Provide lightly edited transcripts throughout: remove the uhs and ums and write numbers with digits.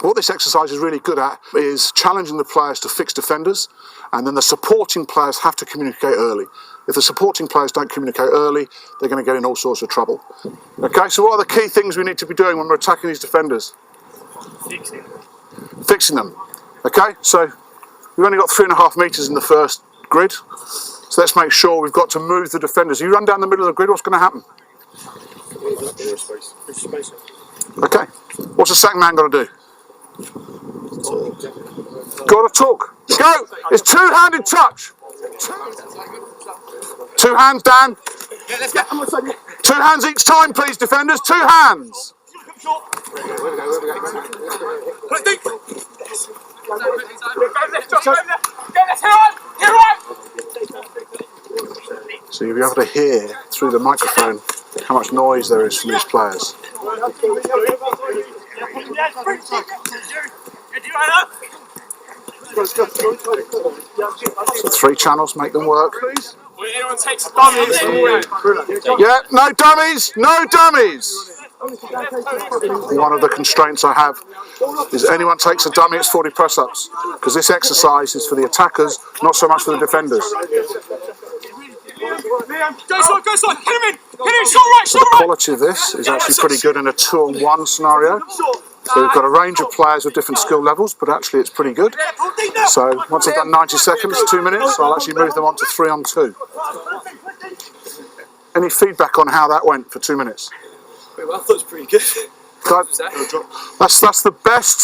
What this exercise is really good at is challenging the players to fix defenders, and then the supporting players have to communicate early. If the supporting players don't communicate early, they're going to get in all sorts of trouble. Okay, so what are the key things we need to be doing when we're attacking these defenders? Fixing them. Okay, so we've only got 3.5 metres in the first grid, so let's make sure we've got to move the defenders. You run down the middle of the grid, what's going to happen? Okay, what's the second man got to do? Got to talk. Go! It's two-handed touch. Two hands, Dan. Two hands each time, please, defenders. Two hands. So you'll be able to hear through the microphone how much noise there is from these players. So 3 channels make them work. Yeah, no dummies, no dummies. One of the constraints I have is anyone takes a dummy, it's 40 press-ups, because this exercise is for the attackers, not so much for the defenders. So the quality of this is actually pretty good in a 2-on-1 scenario. So we've got a range of players with different skill levels, but actually it's pretty good. So once I've done 90 seconds, 2 minutes, I'll actually move them on to 3-on-2. Any feedback on how that went for 2 minutes? Well, I thought it was pretty good. That's the best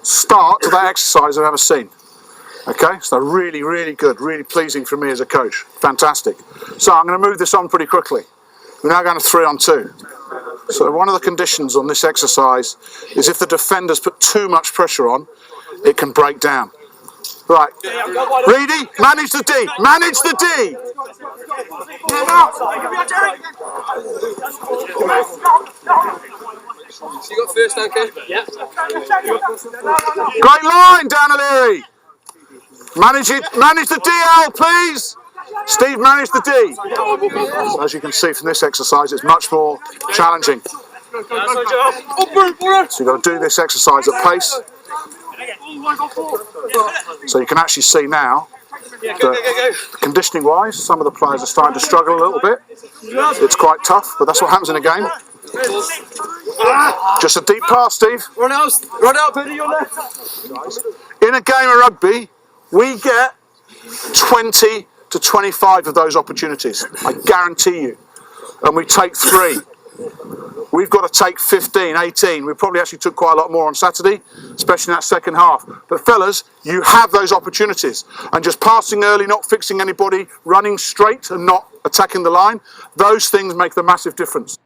start to that exercise I've ever seen. Okay, so really, really good, really pleasing for me as a coach. Fantastic. So I'm going to move this on pretty quickly. We're now going to 3-on-2. So one of the conditions on this exercise is if the defenders put too much pressure on, it can break down. Right, Reedy, manage the D, manage the D! So you got first, okay? Yeah. Great line, Dan O'Leary! Manage it, manage the DL, please! Steve, manage the D. So as you can see from this exercise, it's much more challenging. So you've got to do this exercise at pace. So you can actually see now that conditioning wise, some of the players are starting to struggle a little bit. It's quite tough, but that's what happens in a game. Just a deep pass, Steve. Run out, Billy, you're left. In a game of rugby, we get 20 to 25 of those opportunities, I guarantee you. And we take 3. We've got to take 15, 18. We probably actually took quite a lot more on Saturday, especially in that second half. But fellas, you have those opportunities. And just passing early, not fixing anybody, running straight and not attacking the line, those things make the massive difference.